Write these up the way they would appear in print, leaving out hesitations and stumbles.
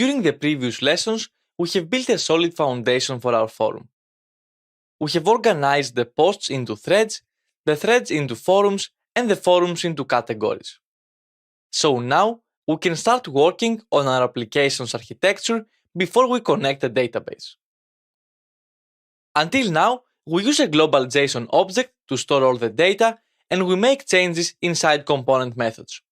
During the previous lessons, we have built a solid foundation for our forum. We have organized the posts into threads, the threads into forums, and the forums into categories. So now, we can start working on our application's architecture before we connect a database. Until now, we use a global JSON object to store all the data, and we make changes inside component methods.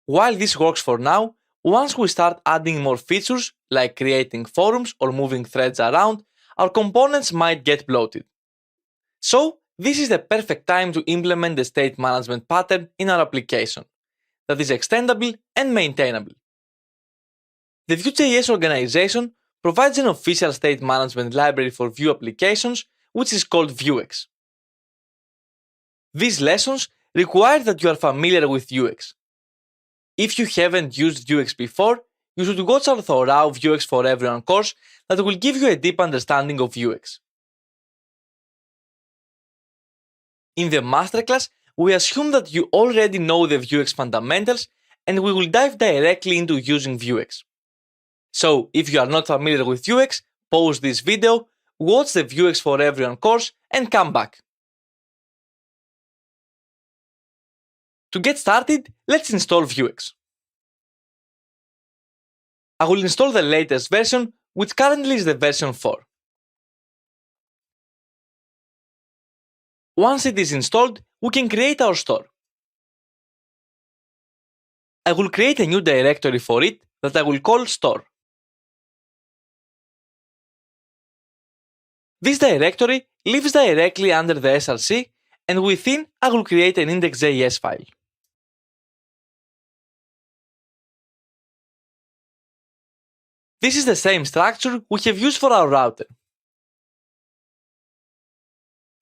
While this works for now, once we start adding more features, like creating forums or moving threads around, our components might get bloated. So, this is the perfect time to implement the state management pattern in our application that is extendable and maintainable. The Vue.js organization provides an official state management library for Vue applications, which is called Vuex. These lessons require that you are familiar with Vuex. If you haven't used Vuex before, you should watch our thorough Vuex for Everyone course that will give you a deep understanding of Vuex. In the masterclass, we assume that you already know the Vuex fundamentals, and we will dive directly into using Vuex. So, if you are not familiar with Vuex, pause this video, watch the Vuex for Everyone course, and come back. To get started, let's install Vuex. I will install the latest version, which currently is the version 4. Once it is installed, we can create our store. I will create a new directory for it that I will call store. This directory lives directly under the src, and within I will create an index.js file. This is the same structure we have used for our router.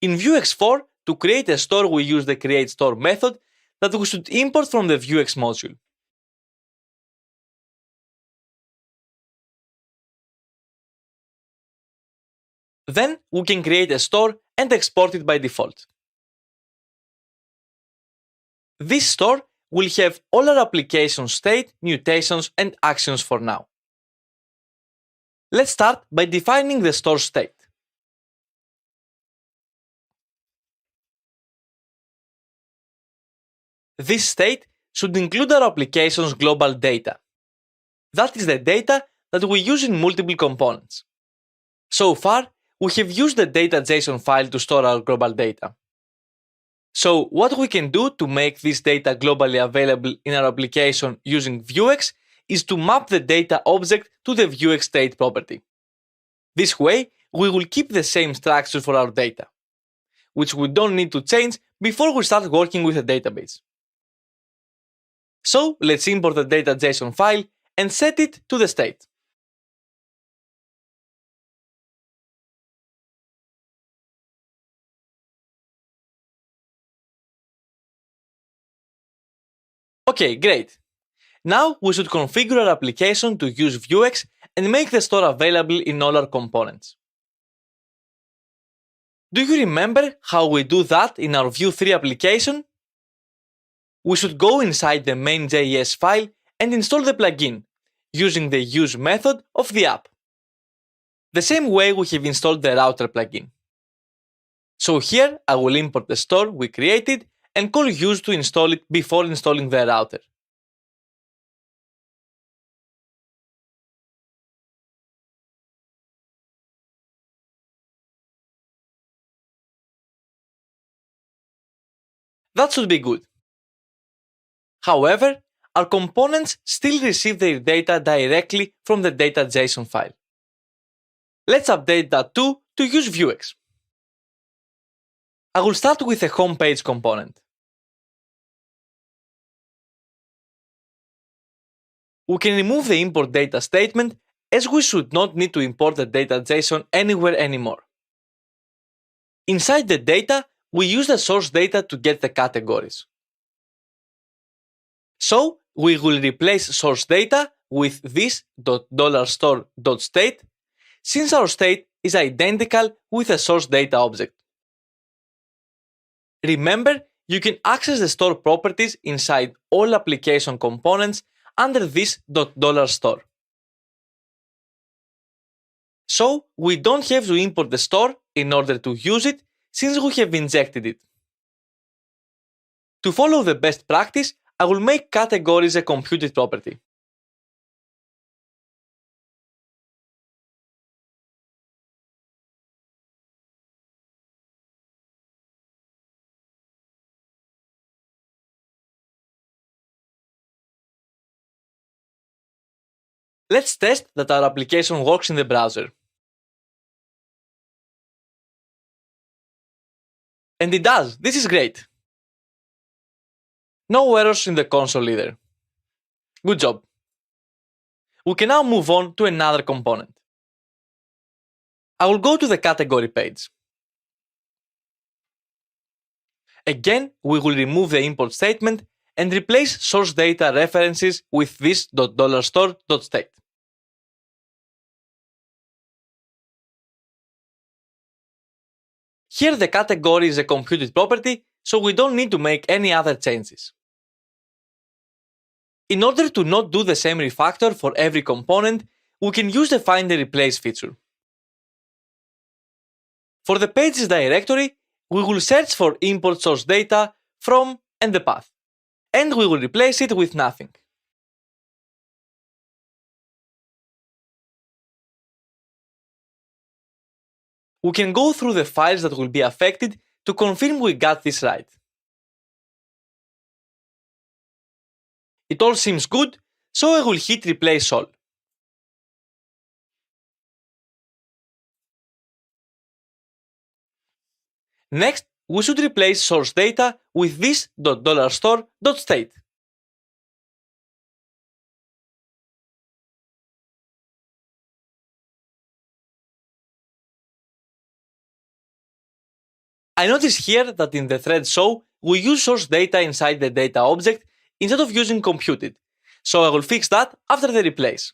In Vuex 4, to create a store we use the createStore method that we should import from the Vuex module. Then we can create a store and export it by default. This store will have all our application state, mutations, and actions for now. Let's start by defining the store state. This state should include our application's global data. That is the data that we use in multiple components. So far, we have used the data.json file to store our global data. So what we can do to make this data globally available in our application using Vuex is to map the data object to the Vuex state property. This way, we will keep the same structure for our data, which we don't need to change before we start working with a database. So let's import the data.json file and set it to the state. Okay, great. Now we should configure our application to use Vuex and make the store available in all our components. Do you remember how we do that in our Vue 3 application? We should go inside the main.js file and install the plugin, using the use method of the app. The same way we have installed the router plugin. So here I will import the store we created and call use to install it before installing the router. That should be good. However, our components still receive their data directly from the data.json file. Let's update that too to use Vuex. I will start with a homepage component. We can remove the import data statement, as we should not need to import the data.json anywhere anymore. Inside the data, we use the source data to get the categories. So, we will replace source data with this $store.state, since our state is identical with the source data object. Remember, you can access the store properties inside all application components under this $store. So we don't have to import the store in order to use it since we have injected it. To follow the best practice, I will make categories a computed property. Let's test that our application works in the browser. And it does, this is great. No errors in the console either. Good job. We can now move on to another component. I will go to the category page. Again, we will remove the import statement and replace source data references with this $store.state. Here the category is a computed property, so we don't need to make any other changes. In order to not do the same refactor for every component, we can use the find and replace feature. For the pages directory, we will search for import source data from and the path, and we will replace it with nothing. We can go through the files that will be affected to confirm we got this right. It all seems good, so I will hit replace all. Next, we should replace source data with this $store.state. I notice here that in the thread show, we use source data inside the data object instead of using computed, so I will fix that after the replace.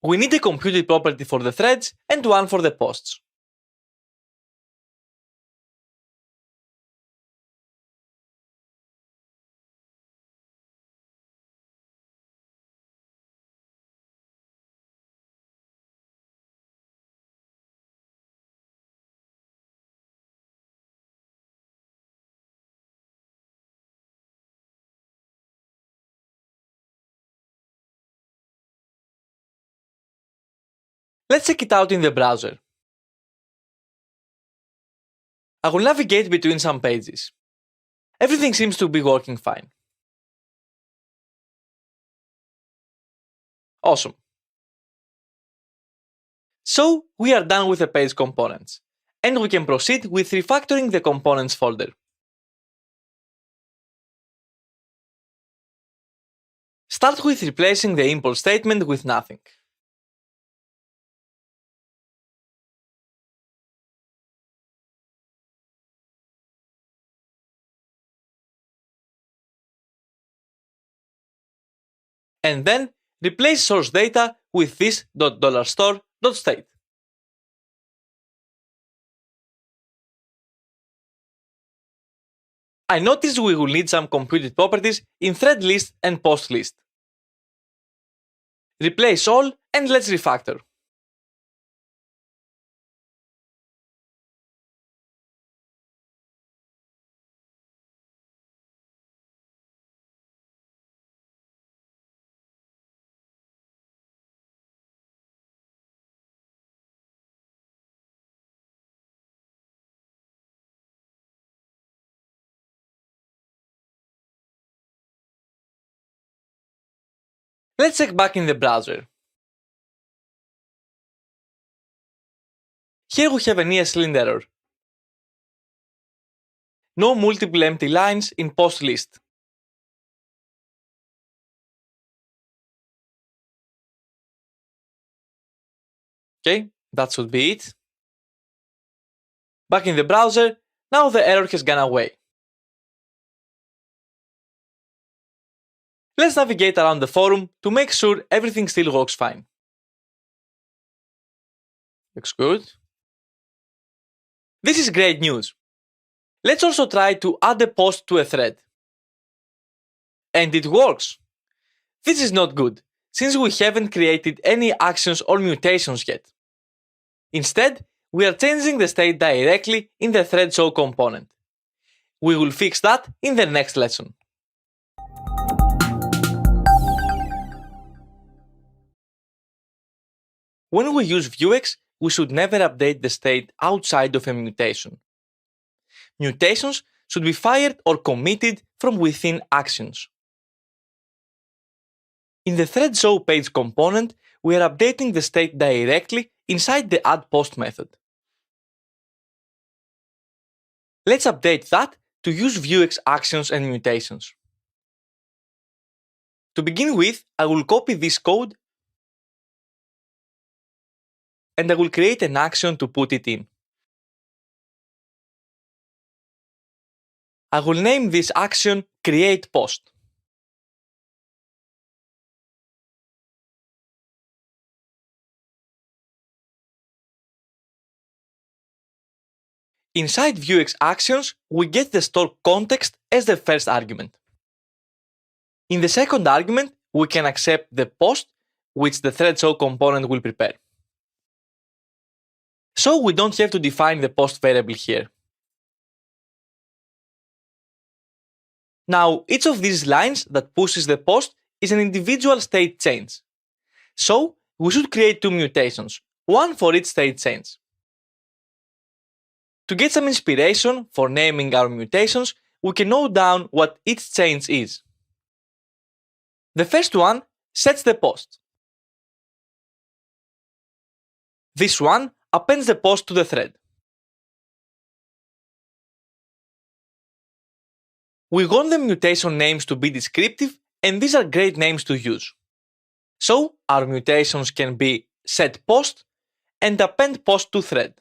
We need a computed property for the threads and one for the posts. Let's check it out in the browser. I will navigate between some pages. Everything seems to be working fine. Awesome. So we are done with the page components, and we can proceed with refactoring the components folder. Start with replacing the import statement with nothing. And then replace source data with this $store.state. I noticed we will need some computed properties in thread list and post list. Replace all and let's refactor. Let's check back in the browser. Here we have an ESLint error. No multiple empty lines in post list. Okay, that should be it. Back in the browser, now the error has gone away. Let's navigate around the forum to make sure everything still works fine. Looks good. This is great news. Let's also try to add a post to a thread. And it works! This is not good, since we haven't created any actions or mutations yet. Instead, we are changing the state directly in the thread show component. We will fix that in the next lesson. When we use Vuex, we should never update the state outside of a mutation. Mutations should be fired or committed from within actions. In the thread show page component, we are updating the state directly inside the add post method. Let's update that to use Vuex actions and mutations. To begin with, I will copy this code and I will create an action to put it in. I will name this action Create Post. Inside Vuex actions, we get the store context as the first argument. In the second argument, we can accept the post, which the thread show component will prepare. So we don't have to define the post variable here. Now, each of these lines that pushes the post is an individual state change. So, we should create two mutations, one for each state change. To get some inspiration for naming our mutations, we can note down what each change is. The first one sets the post. This one appends the post to the thread. We want the mutation names to be descriptive, and these are great names to use. So, our mutations can be set post and append post to thread.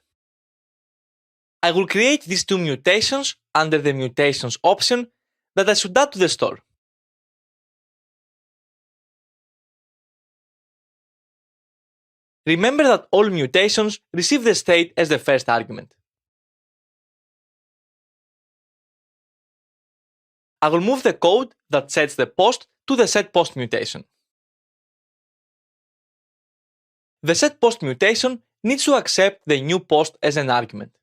I will create these two mutations under the mutations option that I should add to the store. Remember that all mutations receive the state as the first argument. I will move the code that sets the post to the setPost mutation. The setPost mutation needs to accept the new post as an argument.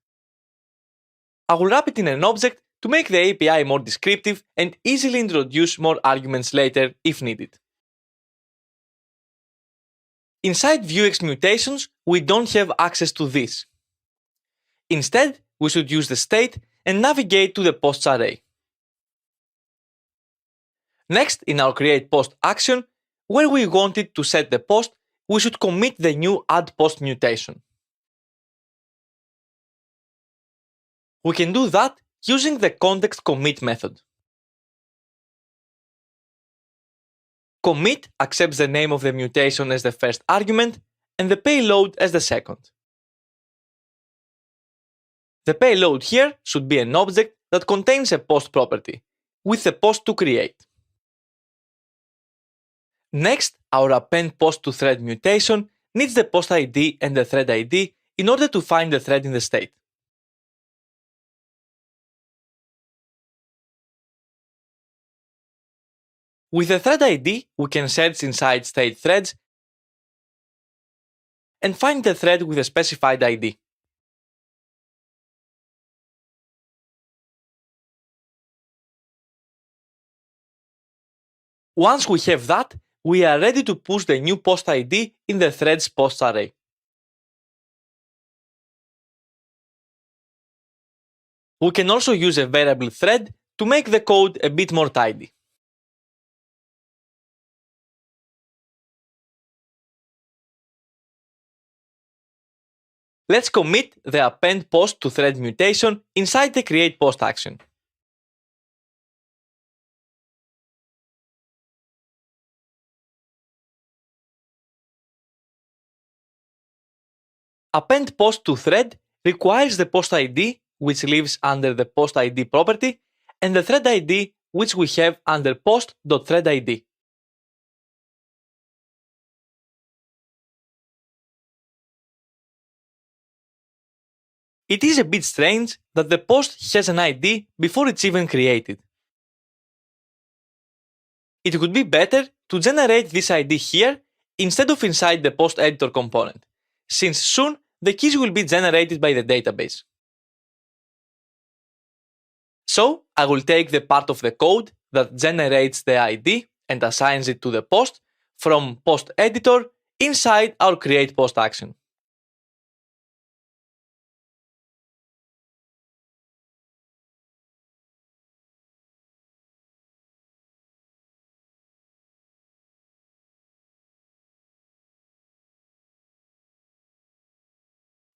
I will wrap it in an object to make the API more descriptive and easily introduce more arguments later if needed. Inside Vuex mutations, we don't have access to this. Instead, we should use the state and navigate to the posts array. Next, in our createPost action, where we wanted to set the post, we should commit the new addPost mutation. We can do that using the context commit method. Commit accepts the name of the mutation as the first argument and the payload as the second. The payload here should be an object that contains a post property, with the post to create. Next, our append post to thread mutation needs the post ID and the thread ID in order to find the thread in the state. With the thread ID, we can search inside state threads and find the thread with a specified ID. Once we have that, we are ready to push the new post ID in the thread's posts array. We can also use a variable thread to make the code a bit more tidy. Let's commit the append post to thread mutation inside the createPost action. Append post to thread requires the post ID, which lives under the post ID property, and the thread ID, which we have under post.threadID. It is a bit strange that the post has an ID before it's even created. It would be better to generate this ID here instead of inside the post editor component, since soon the keys will be generated by the database. So I will take the part of the code that generates the ID and assigns it to the post from post editor inside our create post action.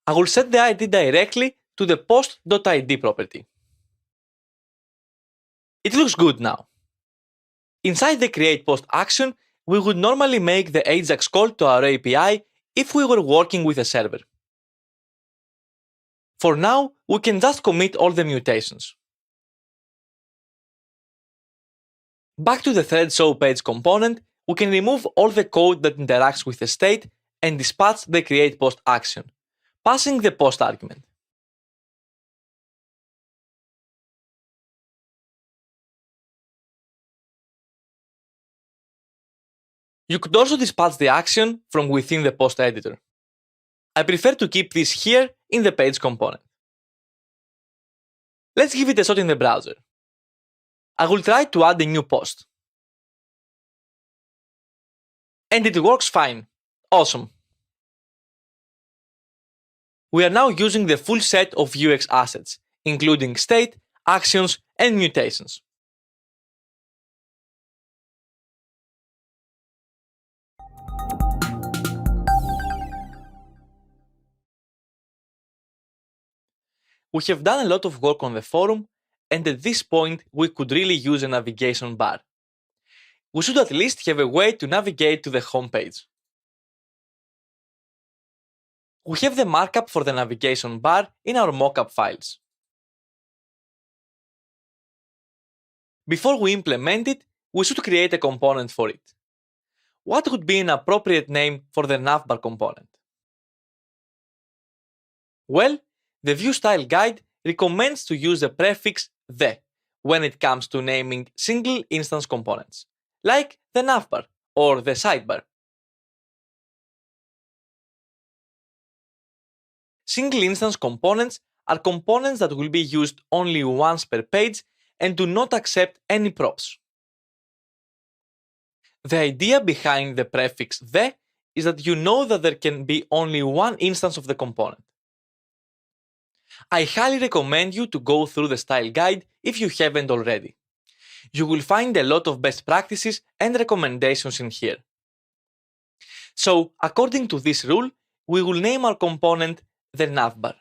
I will set the ID directly to the post.id property. It looks good now. Inside the create post action, we would normally make the AJAX call to our API if we were working with a server. For now, we can just commit all the mutations. Back to the thread show page component, we can remove all the code that interacts with the state and dispatch the create post action, passing the post argument. You could also dispatch the action from within the post editor. I prefer to keep this here in the page component. Let's give it a shot in the browser. I will try to add a new post. And it works fine. Awesome. We are now using the full set of Vuex assets, including state, actions, and mutations. We have done a lot of work on the forum, and at this point we could really use a navigation bar. We should at least have a way to navigate to the home page. We have the markup for the navigation bar in our mockup files. Before we implement it, we should create a component for it. What would be an appropriate name for the navbar component? Well, the View Style Guide recommends to use the prefix the when it comes to naming single instance components, like the navbar or the sidebar. Single instance components are components that will be used only once per page and do not accept any props. The idea behind the prefix the is that you know that there can be only one instance of the component. I highly recommend you to go through the style guide if you haven't already. You will find a lot of best practices and recommendations in here. So, according to this rule, we will name our component the navbar.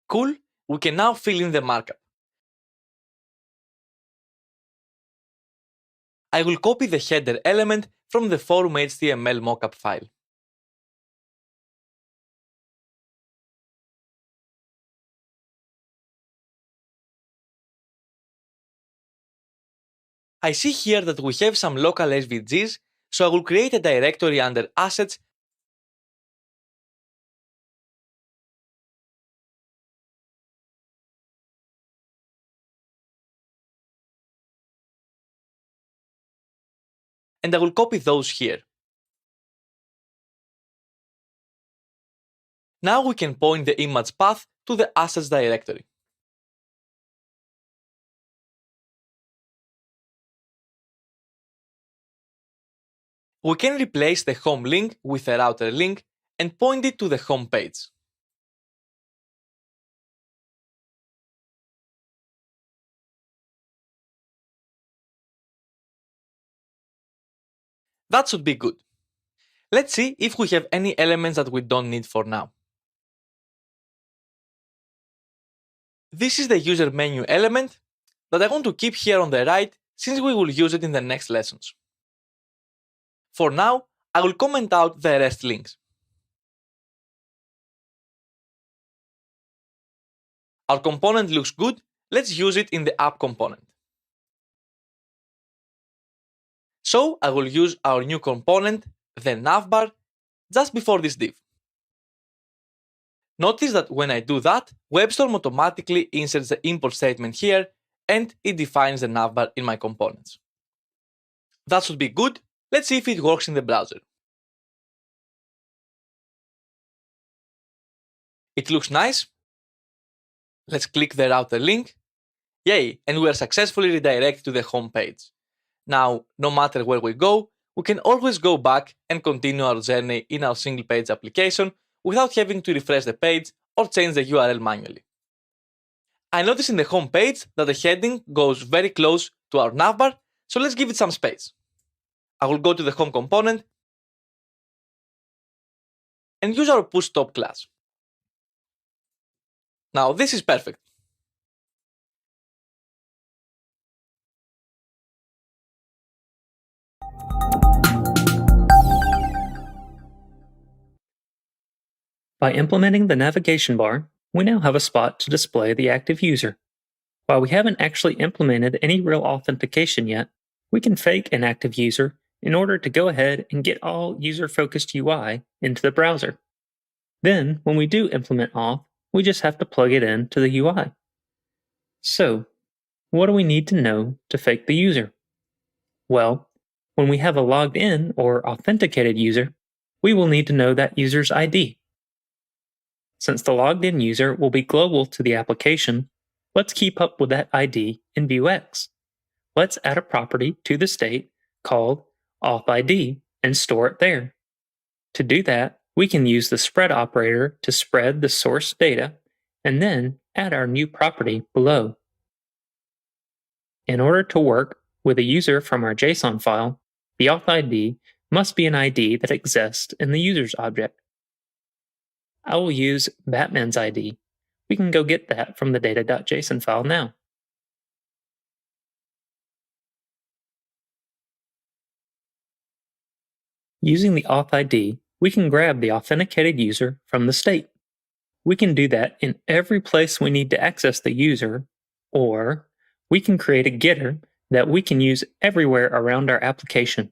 Cool, we can now fill in the markup. I will copy the header element from the forum HTML mockup file. I see here that we have some local SVGs, so I will create a directory under assets and I will copy those here. Now we can point the image path to the assets directory. We can replace the home link with a router link and point it to the home page. That should be good. Let's see if we have any elements that we don't need for now. This is the user menu element that I want to keep here on the right since we will use it in the next lessons. For now, I will comment out the REST links. Our component looks good, let's use it in the app component. So I will use our new component, the navbar, just before this div. Notice that when I do that, WebStorm automatically inserts the import statement here and it defines the navbar in my components. That should be good. Let's see if it works in the browser. It looks nice. Let's click the router link. Yay, and we are successfully redirected to the home page. Now, no matter where we go, we can always go back and continue our journey in our single page application without having to refresh the page or change the URL manually. I notice in the home page that the heading goes very close to our navbar, so let's give it some space. I will go to the home component and use our pushStop class. Now this is perfect. By implementing the navigation bar, we now have a spot to display the active user. While we haven't actually implemented any real authentication yet, we can fake an active user in order to go ahead and get all user-focused UI into the browser. Then, when we do implement auth, we just have to plug it into the UI. So, what do we need to know to fake the user? Well, when we have a logged in or authenticated user, we will need to know that user's ID. Since the logged in user will be global to the application, let's keep up with that ID in Vuex. Let's add a property to the state called authID and store it there. To do that, we can use the spread operator to spread the source data and then add our new property below. In order to work with a user from our JSON file, the authID must be an ID that exists in the user's object. I will use Batman's ID. We can go get that from the data.json file now. Using the authID, we can grab the authenticated user from the state. We can do that in every place we need to access the user, or we can create a getter that we can use everywhere around our application.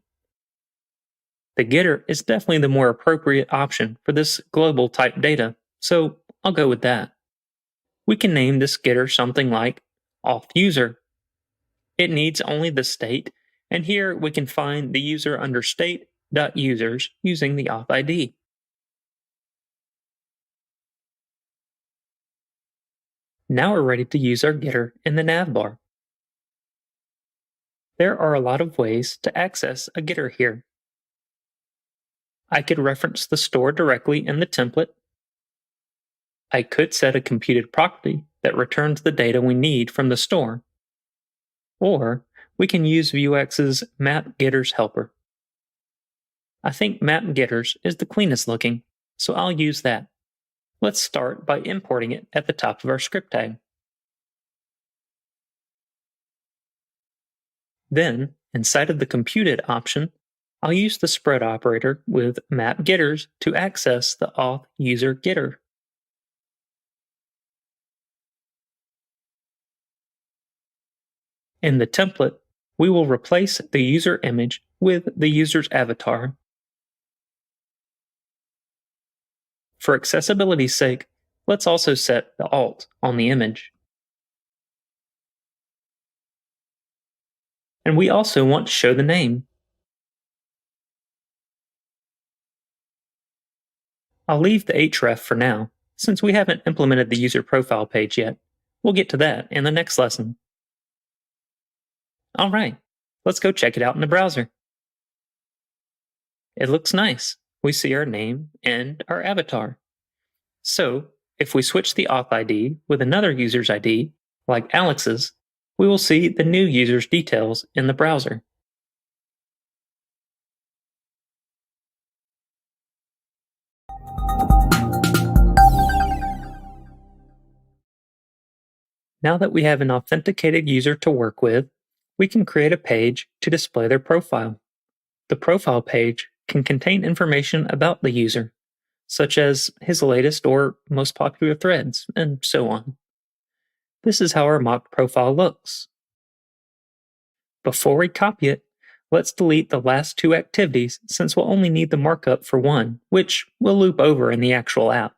The getter is definitely the more appropriate option for this global type data, so I'll go with that. We can name this getter something like authUser. It needs only the state, and here we can find the user under state.users using the authID. Now we're ready to use our getter in the navbar. There are a lot of ways to access a getter here. I could reference the store directly in the template. I could set a computed property that returns the data we need from the store. Or we can use Vuex's map getters helper. I think map getters is the cleanest looking, so I'll use that. Let's start by importing it at the top of our script tag. Then, inside of the computed option, I'll use the spread operator with map getters to access the auth user getter. In the template, we will replace the user image with the user's avatar. For accessibility's sake, let's also set the alt on the image. And we also want to show the name. I'll leave the href for now, since we haven't implemented the user profile page yet. We'll get to that in the next lesson. Alright, let's go check it out in the browser. It looks nice. We see our name and our avatar. So, if we switch the auth ID with another user's ID, like Alex's, we will see the new user's details in the browser. Now that we have an authenticated user to work with, we can create a page to display their profile. The profile page can contain information about the user, such as his latest or most popular threads, and so on. This is how our mock profile looks. Before we copy it, let's delete the last two activities since we'll only need the markup for one, which we'll loop over in the actual app.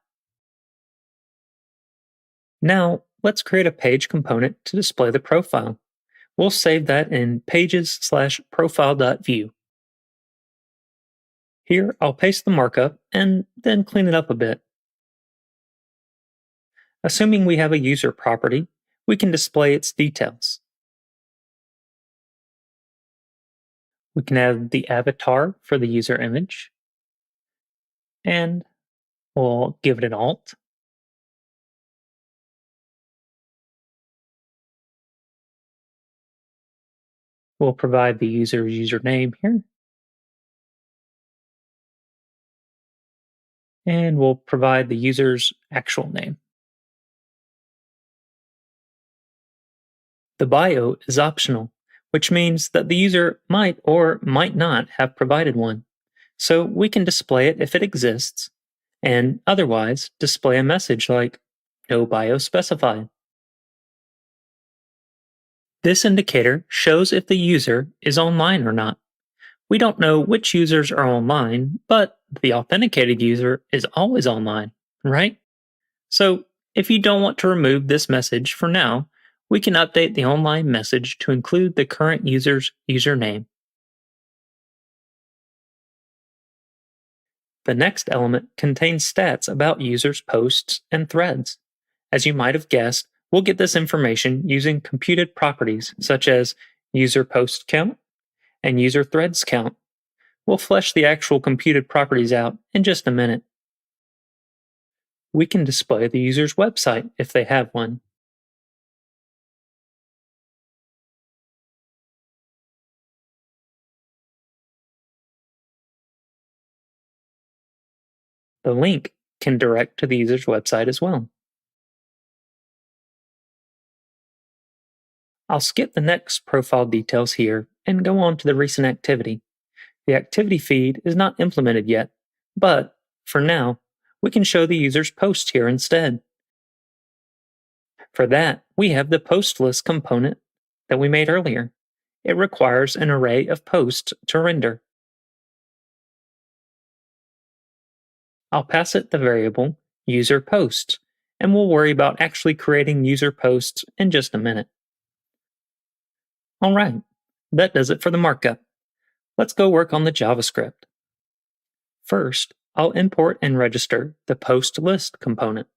Now, let's create a page component to display the profile. We'll save that in pages/profile.view. Here, I'll paste the markup and then clean it up a bit. Assuming we have a user property, we can display its details. We can add the avatar for the user image, and we'll give it an alt. We'll provide the user's username here, and we'll provide the user's actual name. The bio is optional, which means that the user might or might not have provided one, so we can display it if it exists, and otherwise display a message like "No bio specified." This indicator shows if the user is online or not. We don't know which users are online, but the authenticated user is always online, right? So, if you don't want to remove this message for now, we can update the online message to include the current user's username. The next element contains stats about users' posts and threads. As you might have guessed, we'll get this information using computed properties such as user post count and user threads count. We'll flesh the actual computed properties out in just a minute. We can display the user's website if they have one. The link can direct to the user's website as well. I'll skip the next profile details here and go on to the recent activity. The activity feed is not implemented yet, but for now, we can show the user's post here instead. For that, we have the post list component that we made earlier. It requires an array of posts to render. I'll pass it the variable user posts, and we'll worry about actually creating user posts in just a minute. Alright, that does it for the markup. Let's go work on the JavaScript. First, I'll import and register the post list component.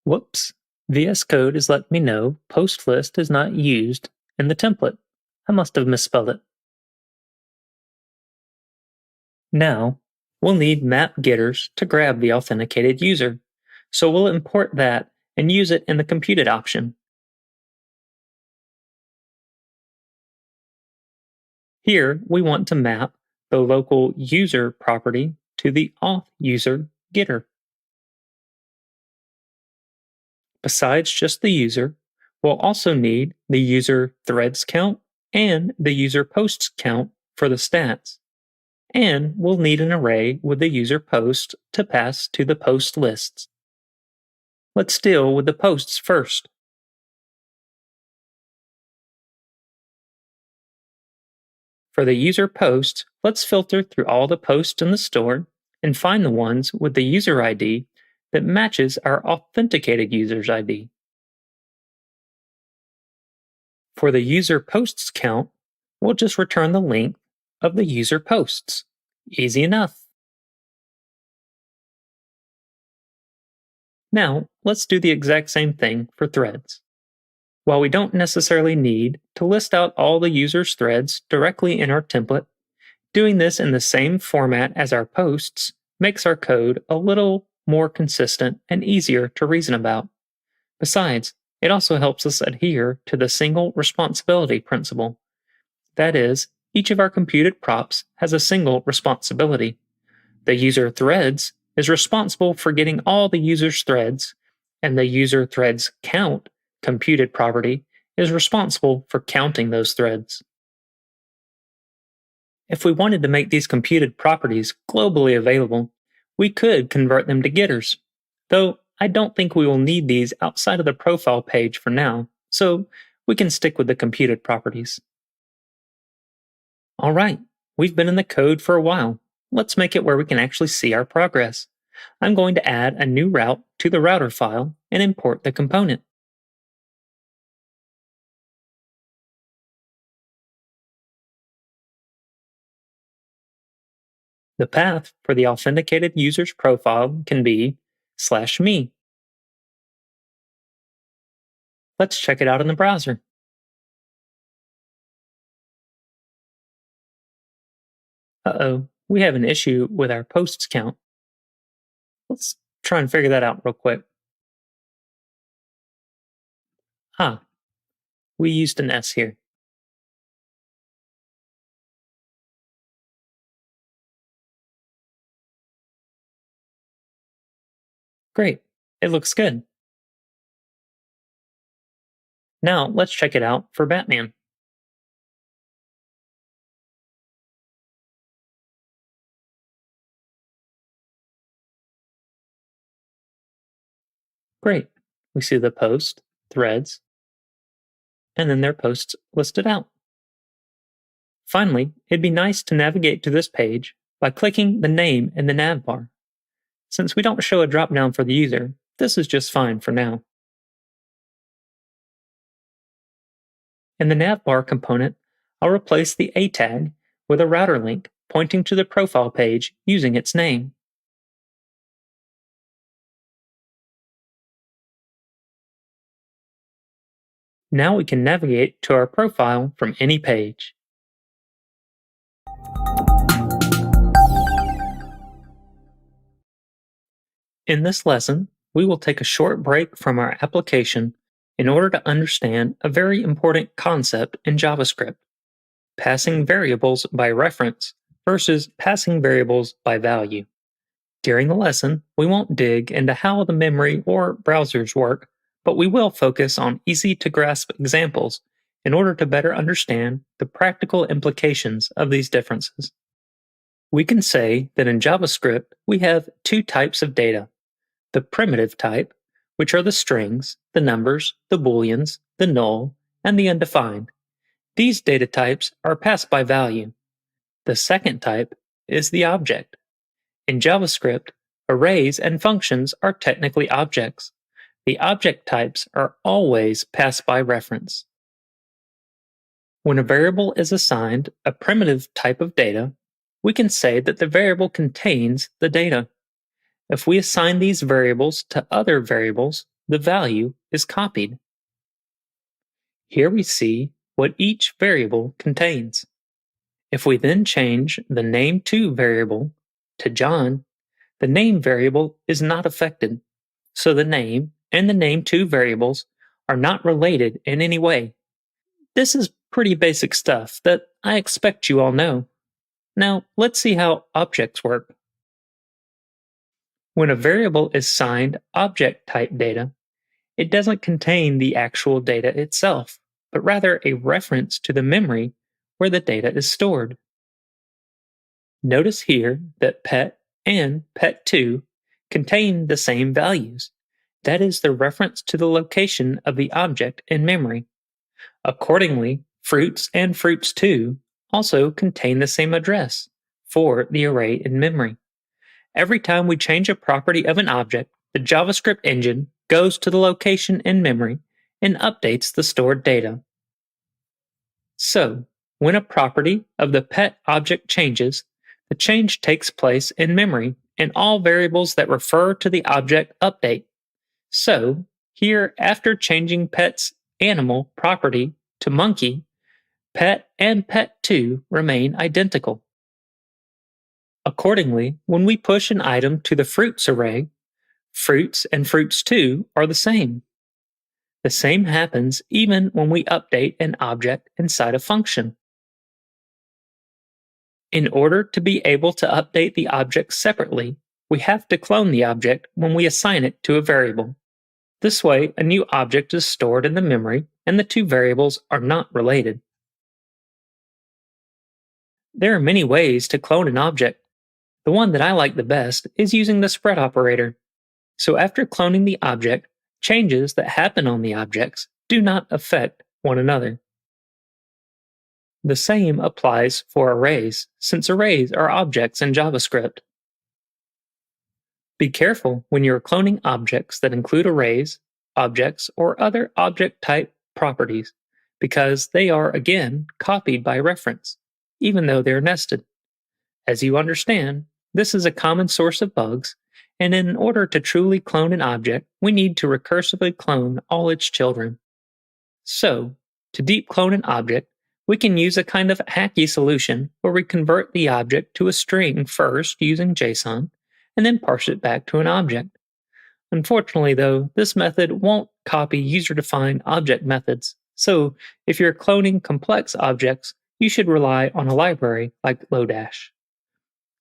Whoops, VS Code is letting me know post list is not used in the template. I must have misspelled it. Now, we'll need map getters to grab the authenticated user, so we'll import that and use it in the computed option. Here, we want to map the local user property to the auth user getter. Besides just the user, we'll also need the user threads count and the user posts count for the stats. And we'll need an array with the user post to pass to the post lists. Let's deal with the posts first. For the user post, let's filter through all the posts in the store and find the ones with the user ID that matches our authenticated user's ID. For the user posts count, we'll just return the length of the user posts. Easy enough. Now, let's do the exact same thing for threads. While we don't necessarily need to list out all the user's threads directly in our template, doing this in the same format as our posts makes our code a little more consistent and easier to reason about. Besides, it also helps us adhere to the single responsibility principle. That is, each of our computed props has a single responsibility. The user threads is responsible for getting all the user's threads, and the user threads count computed property is responsible for counting those threads. If we wanted to make these computed properties globally available, we could convert them to getters, though I don't think we will need these outside of the profile page for now, so we can stick with the computed properties. Alright, we've been in the code for a while. Let's make it where we can actually see our progress. I'm going to add a new route to the router file and import the component. The path for the authenticated user's profile can be /me. Let's check it out in the browser. Uh-oh, we have an issue with our posts count. Let's try and figure that out real quick. Ah, we used an S here. Great, it looks good. Now let's check it out for Batman. Great, we see the post, threads, and then their posts listed out. Finally, it'd be nice to navigate to this page by clicking the name in the nav bar. Since we don't show a drop-down for the user, this is just fine for now. In the navbar component, I'll replace the A tag with a router link pointing to the profile page using its name. Now we can navigate to our profile from any page. In this lesson, we will take a short break from our application in order to understand a very important concept in JavaScript: passing variables by reference versus passing variables by value. During the lesson, we won't dig into how the memory or browsers work, but we will focus on easy-to-grasp examples in order to better understand the practical implications of these differences. We can say that in JavaScript, we have two types of data: the primitive type, which are the strings, the numbers, the booleans, the null, and the undefined. These data types are passed by value. The second type is the object. In JavaScript, arrays and functions are technically objects. The object types are always passed by reference. When a variable is assigned a primitive type of data, we can say that the variable contains the data. If we assign these variables to other variables, the value is copied. Here we see what each variable contains. If we then change the name2 variable to John, the name variable is not affected, so the name and the name2 variables are not related in any way. This is pretty basic stuff that I expect you all know. Now, let's see how objects work. When a variable is signed object type data, it doesn't contain the actual data itself, but rather a reference to the memory where the data is stored. Notice here that pet and pet2 contain the same values. That is the reference to the location of the object in memory. Accordingly, fruits and fruits2 also contain the same address for the array in memory. Every time we change a property of an object, the JavaScript engine goes to the location in memory and updates the stored data. So, when a property of the pet object changes, the change takes place in memory and all variables that refer to the object update. So, here after changing pet's animal property to monkey, pet and pet2 remain identical. Accordingly, when we push an item to the fruits array, fruits and fruits2 are the same. The same happens even when we update an object inside a function. In order to be able to update the object separately, we have to clone the object when we assign it to a variable. This way, a new object is stored in the memory and the two variables are not related. There are many ways to clone an object. The one that I like the best is using the spread operator. So after cloning the object, changes that happen on the objects do not affect one another. The same applies for arrays, since arrays are objects in JavaScript. Be careful when you're cloning objects that include arrays, objects, or other object type properties, because they are, again, copied by reference, even though they're nested. As you understand, this is a common source of bugs, and in order to truly clone an object, we need to recursively clone all its children. So, to deep clone an object, we can use a kind of hacky solution where we convert the object to a string first using JSON, and then parse it back to an object. Unfortunately, though, this method won't copy user-defined object methods, so if you're cloning complex objects, you should rely on a library like Lodash.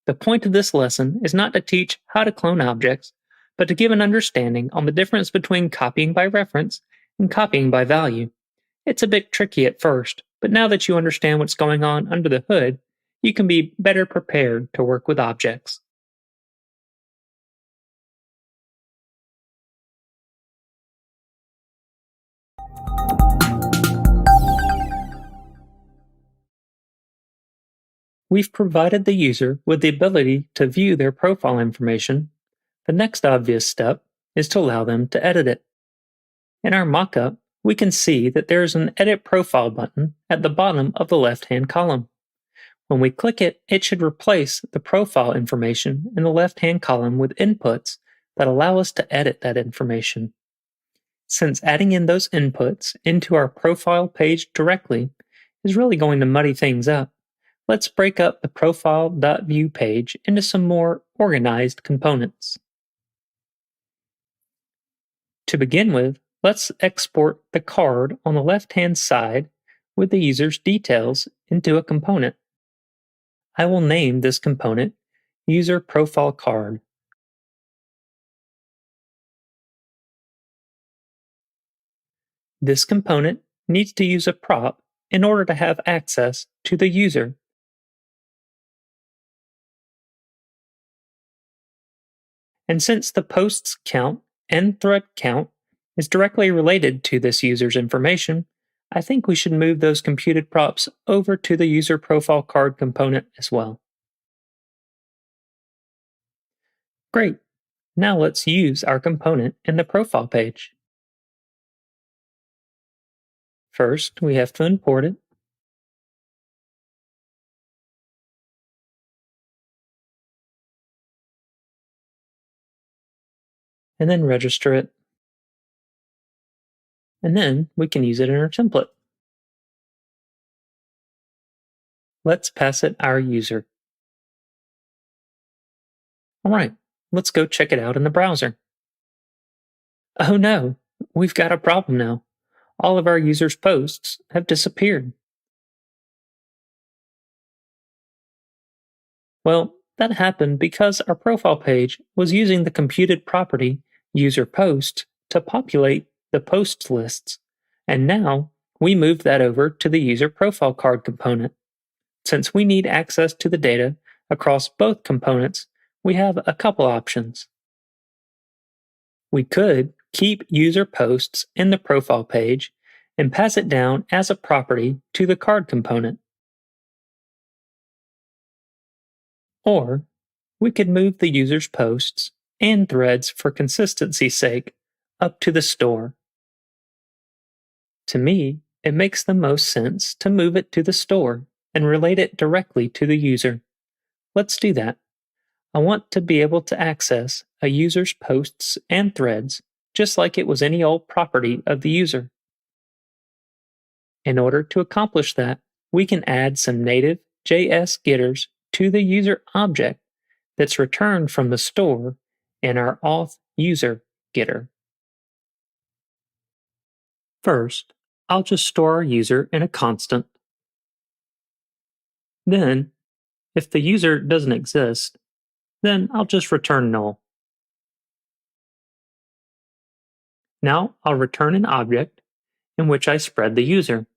The point of this lesson is not to teach how to clone objects, but to give an understanding on the difference between copying by reference and copying by value. It's a bit tricky at first, but now that you understand what's going on under the hood, you can be better prepared to work with objects. We've provided the user with the ability to view their profile information. The next obvious step is to allow them to edit it. In our mockup, we can see that there is an Edit Profile button at the bottom of the left-hand column. When we click it, it should replace the profile information in the left-hand column with inputs that allow us to edit that information. Since adding in those inputs into our profile page directly is really going to muddy things up, let's break up the profile.view page into some more organized components. To begin with, let's export the card on the left-hand side with the user's details into a component. I will name this component User Profile Card. This component needs to use a prop in order to have access to the user. And since the posts count and thread count is directly related to this user's information, I think we should move those computed props over to the user profile card component as well. Great. Now let's use our component in the profile page. First, we have to import it. And then register it. And then we can use it in our template. Let's pass it our user. Alright, let's go check it out in the browser. Oh no, we've got a problem now. All of our users' posts have disappeared. Well, that happened because our profile page was using the computed property userPost to populate the posts lists, and now we moved that over to the user profile card component. Since we need access to the data across both components, we have a couple options. We could keep user posts in the profile page and pass it down as a property to the card component. Or we could move the user's posts and threads for consistency's sake up to the store. To me, it makes the most sense to move it to the store and relate it directly to the user. Let's do that. I want to be able to access a user's posts and threads just like it was any old property of the user. In order to accomplish that, we can add some native JS getters to the user object that's returned from the store in our auth user getter. First, I'll just store our user in a constant. Then, if the user doesn't exist, then I'll just return null. Now I'll return an object in which I spread the user.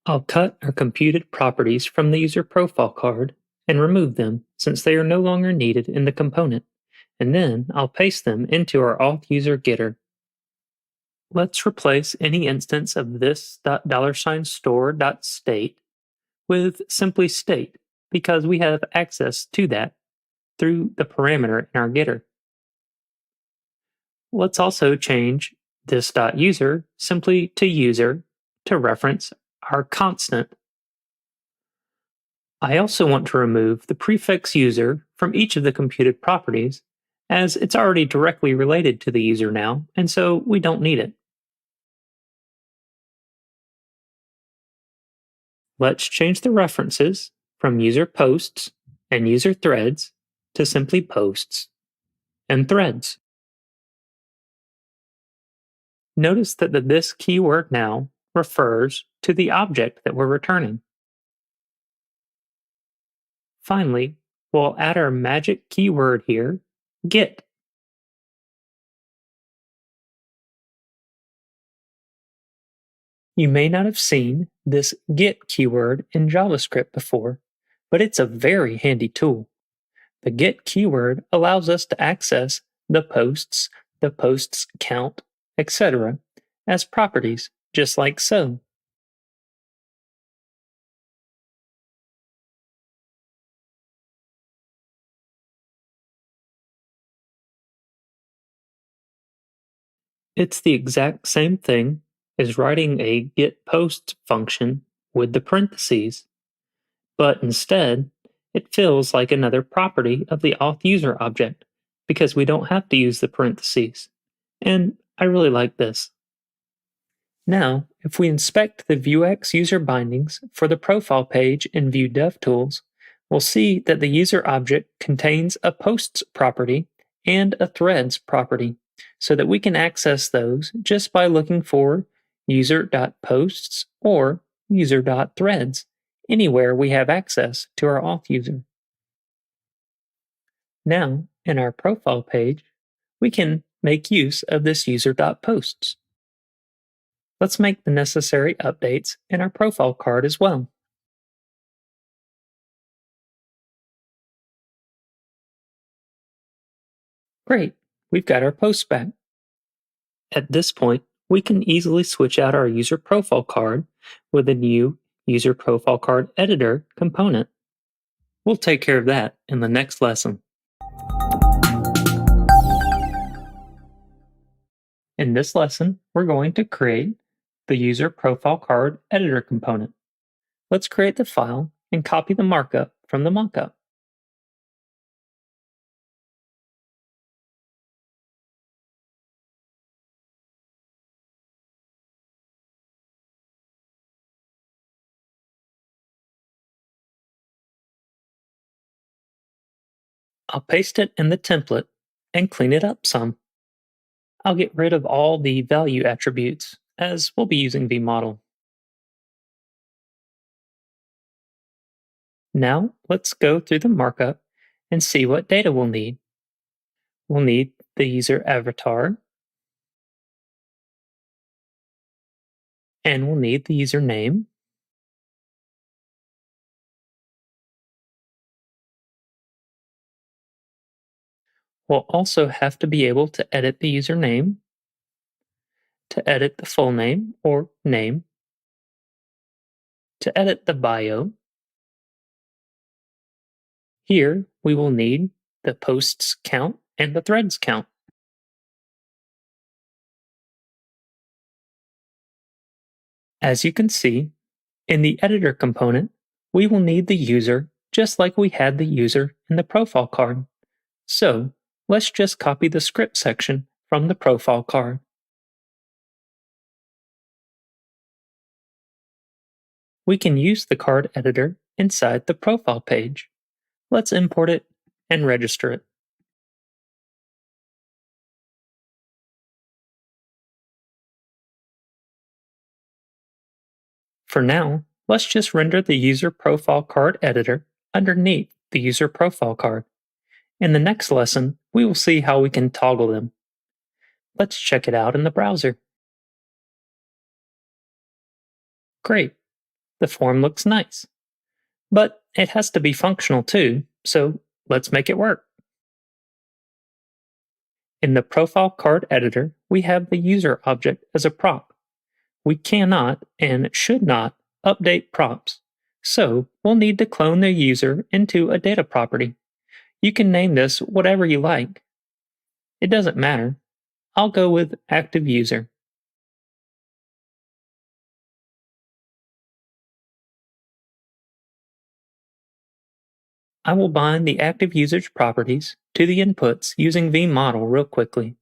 I'll cut our computed properties from the user profile card and remove them since they are no longer needed in the component, and then I'll paste them into our auth user getter. Let's replace any instance of this $store.state with simply state because we have access to that through the parameter in our getter. Let's also change this.user simply to user to reference our constant. I also want to remove the prefix user from each of the computed properties as it's already directly related to the user now, and so we don't need it. Let's change the references from user posts and user threads to simply posts and threads. Notice that the this keyword now refers to the object that we're returning. Finally, we'll add our magic keyword here, get. You may not have seen this get keyword in JavaScript before, but it's a very handy tool. The get keyword allows us to access the posts count, etc. as properties, just like so. It's the exact same thing as writing a getPosts function with the parentheses, but instead, it feels like another property of the authUser object because we don't have to use the parentheses. And I really like this. Now, if we inspect the Vuex user bindings for the profile page in Vue DevTools, we'll see that the user object contains a posts property and a threads property, so that we can access those just by looking for user.posts or user.threads anywhere we have access to our auth user. Now, in our profile page, we can make use of this user.posts. Let's make the necessary updates in our profile card as well. Great, we've got our posts back. At this point, we can easily switch out our user profile card with a new user profile card editor component. We'll take care of that in the next lesson. In this lesson, we're going to create the user profile card editor component. Let's create the file and copy the markup from the mockup. I'll paste it in the template and clean it up some. I'll get rid of all the value attributes as we'll be using vModel. Now let's go through the markup and see what data we'll need. We'll need the user avatar, and we'll need the username. We'll also have to be able to edit the username, to edit the full name or name, to edit the bio. Here we will need the posts count and the threads count. As you can see, in the editor component, we will need the user just like we had the user in the profile card. So let's just copy the script section from the profile card. We can use the card editor inside the profile page. Let's import it and register it. For now, let's just render the user profile card editor underneath the user profile card. In the next lesson, we will see how we can toggle them. Let's check it out in the browser. Great, the form looks nice. But it has to be functional too, so let's make it work. In the profile card editor, we have the user object as a prop. We cannot and should not update props, so we'll need to clone the user into a data property. You can name this whatever you like. It doesn't matter. I'll go with active user. I will bind the active user's properties to the inputs using vModel real quickly.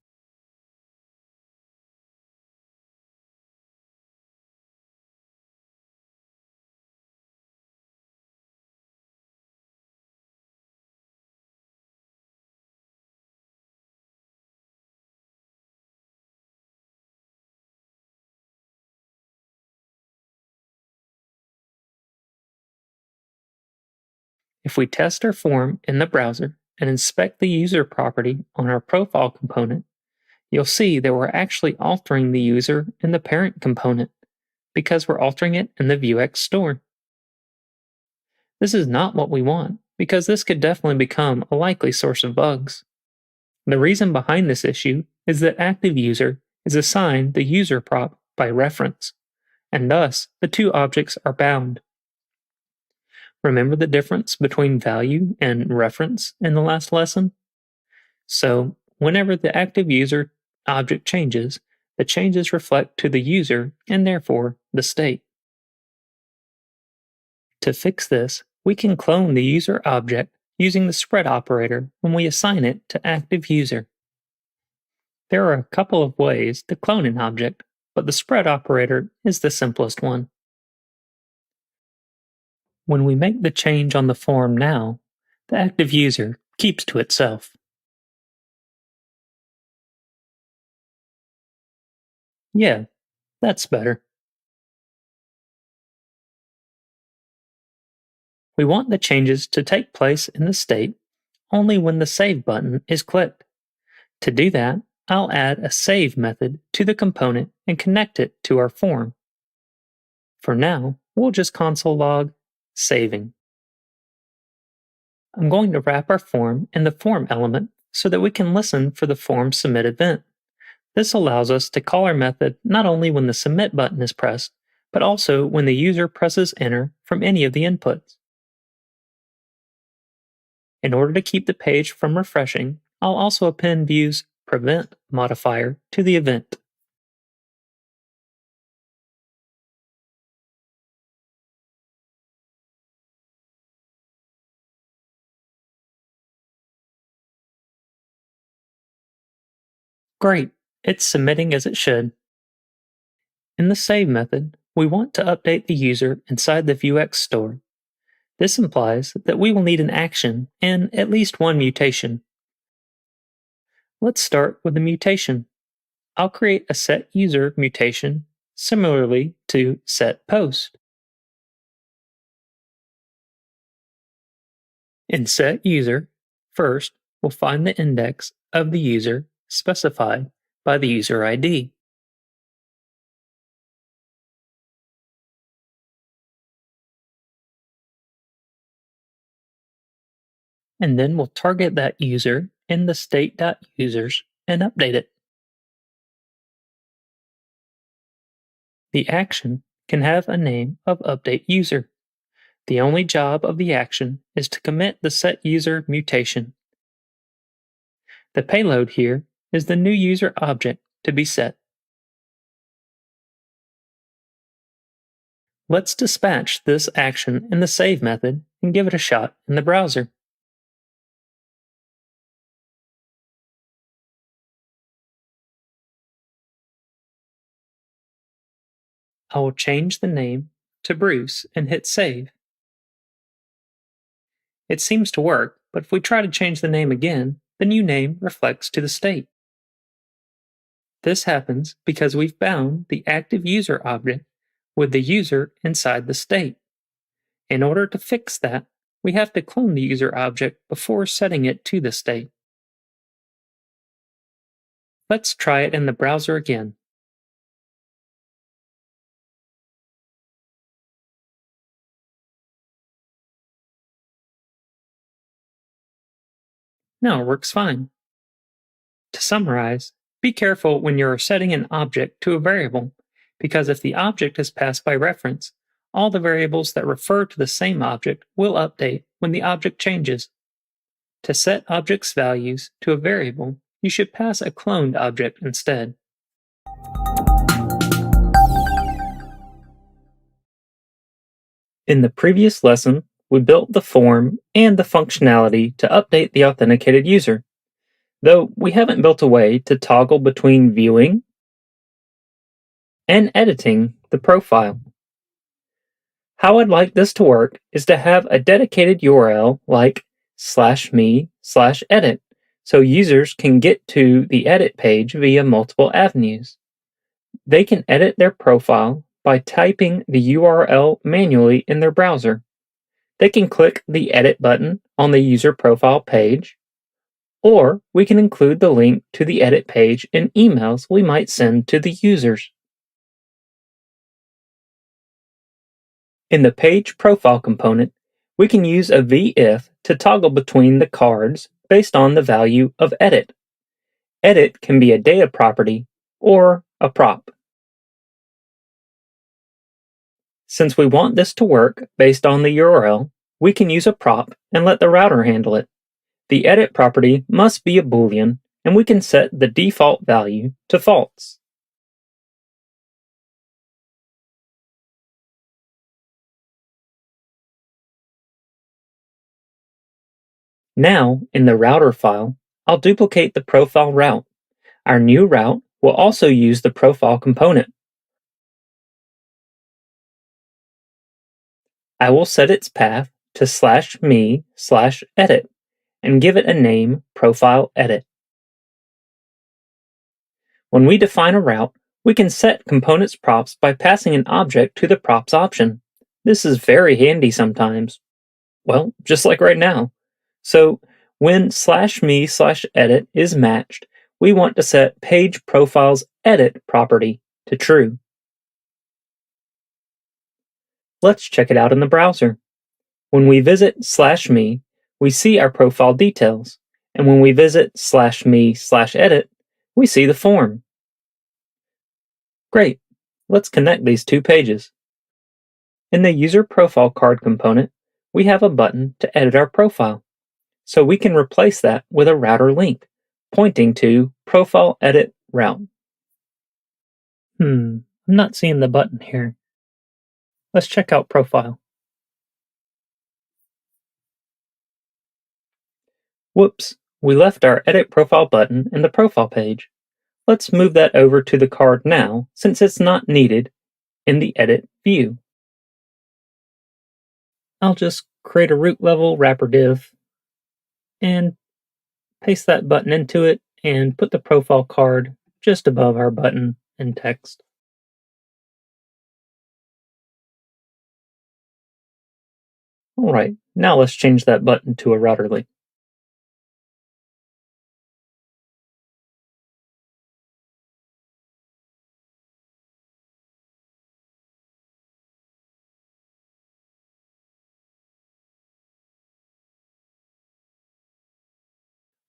If we test our form in the browser and inspect the user property on our profile component, you'll see that we're actually altering the user in the parent component because we're altering it in the Vuex store. This is not what we want because this could definitely become a likely source of bugs. The reason behind this issue is that active user is assigned the user prop by reference, and thus the two objects are bound. Remember the difference between value and reference in the last lesson? So, whenever the active user object changes, the changes reflect to the user and therefore the state. To fix this, we can clone the user object using the spread operator when we assign it to active user. There are a couple of ways to clone an object, but the spread operator is the simplest one. When we make the change on the form now, the active user keeps to itself. Yeah, that's better. We want the changes to take place in the state only when the Save button is clicked. To do that, I'll add a Save method to the component and connect it to our form. For now, we'll just console log saving. I'm going to wrap our form in the form element so that we can listen for the form submit event. This allows us to call our method not only when the submit button is pressed, but also when the user presses enter from any of the inputs. In order to keep the page from refreshing, I'll also append Vue's prevent modifier to the event. Great, it's submitting as it should. In the save method, we want to update the user inside the Vuex store. This implies that we will need an action and at least one mutation. Let's start with the mutation. I'll create a set user mutation similarly to set post. In set user, first we'll find the index of the user specified by the user ID. And then we'll target that user in the state.users and update it. The action can have a name of update user. The only job of the action is to commit the set user mutation. The payload here is the new user object to be set. Let's dispatch this action in the save method and give it a shot in the browser. I will change the name to Bruce and hit save. It seems to work, but if we try to change the name again, the new name reflects to the state. This happens because we've bound the active user object with the user inside the state. In order to fix that, we have to clone the user object before setting it to the state. Let's try it in the browser again. Now it works fine. To summarize, be careful when you're setting an object to a variable, because if the object is passed by reference, all the variables that refer to the same object will update when the object changes. To set objects' values to a variable, you should pass a cloned object instead. In the previous lesson, we built the form and the functionality to update the authenticated user, though we haven't built a way to toggle between viewing and editing the profile. How I'd like this to work is to have a dedicated URL like /me/edit, so users can get to the edit page via multiple avenues. They can edit their profile by typing the URL manually in their browser. They can click the edit button on the user profile page, or we can include the link to the edit page in emails we might send to the users. In the page profile component, we can use a VIF to toggle between the cards based on the value of edit. Edit can be a data property or a prop. Since we want this to work based on the URL, we can use a prop and let the router handle it. The edit property must be a Boolean, and we can set the default value to false. Now, in the router file, I'll duplicate the profile route. Our new route will also use the profile component. I will set its path to /me/edit and give it a name profile edit. When we define a route, we can set components props by passing an object to the props option. This is very handy sometimes. Well, just like right now. So when /me/edit is matched, we want to set page profile's edit property to true. Let's check it out in the browser. When we visit /me, we see our profile details, and when we visit /me/edit, we see the form. Great, let's connect these two pages. In the user profile card component, we have a button to edit our profile, so we can replace that with a router link pointing to profile edit route. I'm not seeing the button here. Let's check out profile. Whoops, we left our edit profile button in the profile page. Let's move that over to the card now, since it's not needed in the edit view. I'll just create a root level wrapper div and paste that button into it and put the profile card just above our button and text. Alright, now let's change that button to a router link.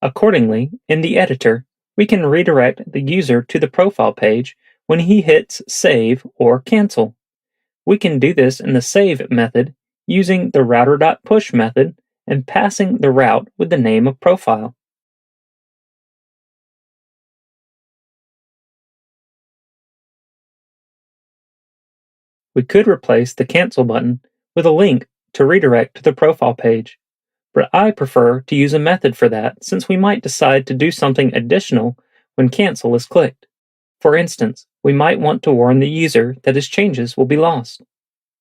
Accordingly, in the editor, we can redirect the user to the profile page when he hits save or cancel. We can do this in the save method using the router.push method and passing the route with the name of profile. We could replace the cancel button with a link to redirect to the profile page, but I prefer to use a method for that since we might decide to do something additional when cancel is clicked. For instance, we might want to warn the user that his changes will be lost.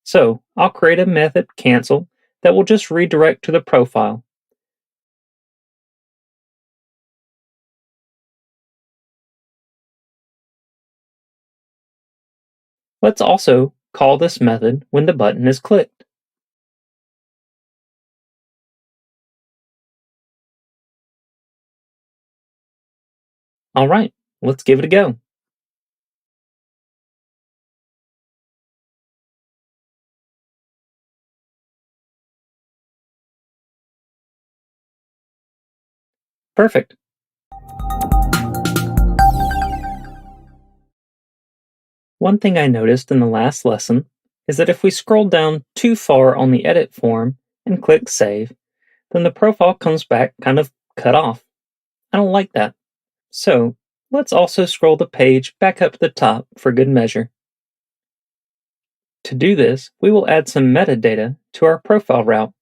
So I'll create a method cancel that will just redirect to the profile. Let's also call this method when the button is clicked. Alright, let's give it a go. Perfect. One thing I noticed in the last lesson is that if we scroll down too far on the edit form and click save, then the profile comes back kind of cut off. I don't like that. So let's also scroll the page back up to the top for good measure. To do this, we will add some metadata to our profile route.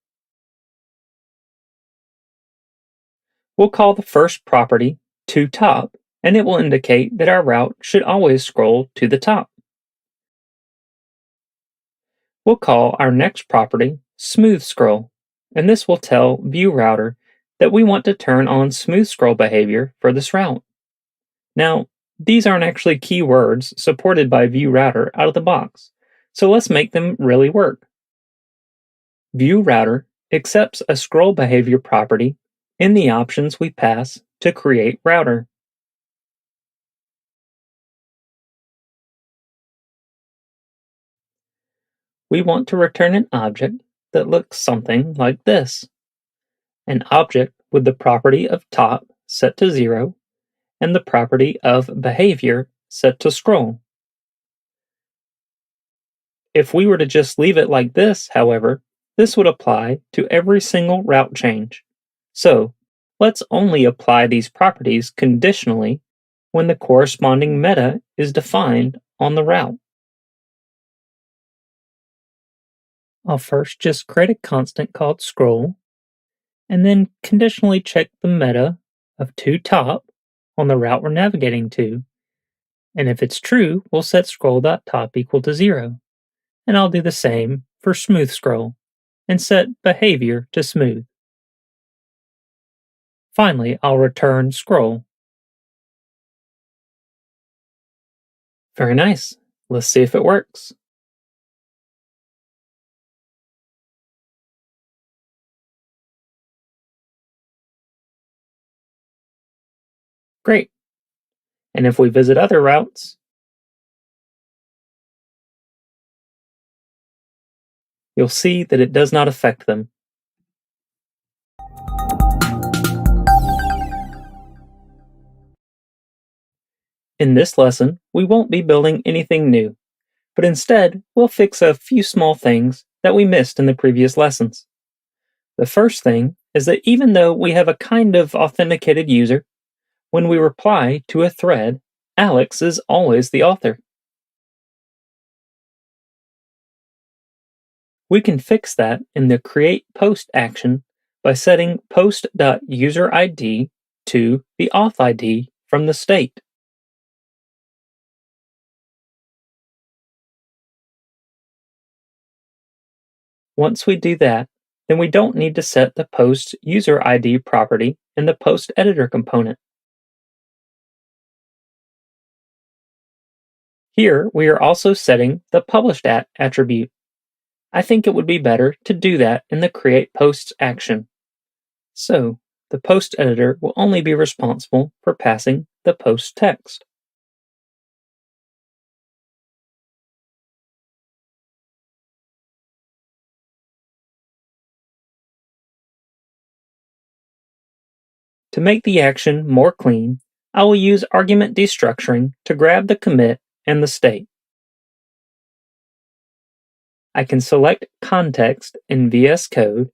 We'll call the first property toTop, and it will indicate that our route should always scroll to the top. We'll call our next property smoothScroll, and this will tell ViewRouter that we want to turn on smooth scroll behavior for this route. Now, these aren't actually keywords supported by ViewRouter out of the box, so let's make them really work. ViewRouter accepts a scroll behavior property in the options we pass to create router. We want to return an object that looks something like this. An object with the property of top set to 0 and the property of behavior set to scroll. If we were to just leave it like this, however, this would apply to every single route change. So, let's only apply these properties conditionally when the corresponding meta is defined on the route. I'll first just create a constant called scroll, and then conditionally check the meta of toTop on the route we're navigating to. And if it's true, we'll set scroll.top equal to 0. And I'll do the same for smooth scroll and set behavior to smooth. Finally, I'll return scroll. Very nice. Let's see if it works. Great. And if we visit other routes, you'll see that it does not affect them. In this lesson, we won't be building anything new, but instead, we'll fix a few small things that we missed in the previous lessons. The first thing is that even though we have a kind of authenticated user, when we reply to a thread, Alex is always the author. We can fix that in the create post action by setting post.userid to the auth ID from the state. Once we do that, then we don't need to set the post user ID property in the post editor component. Here, we are also setting the published at attribute. I think it would be better to do that in the create posts action. So, the post editor will only be responsible for passing the post text. To make the action more clean, I will use argument destructuring to grab the commit and the state. I can select context in VS Code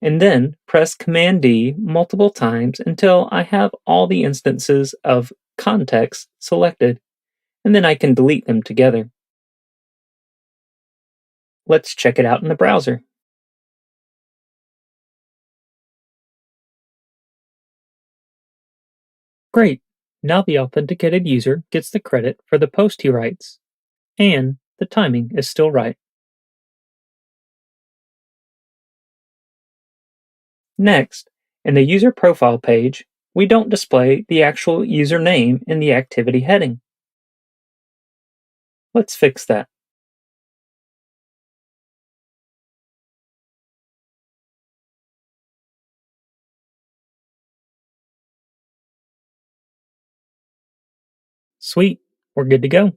and then press Command D multiple times until I have all the instances of context selected, and then I can delete them together. Let's check it out in the browser. Great! Now the authenticated user gets the credit for the post he writes, and the timing is still right. Next, in the user profile page, we don't display the actual user name in the activity heading. Let's fix that. Sweet, we're good to go.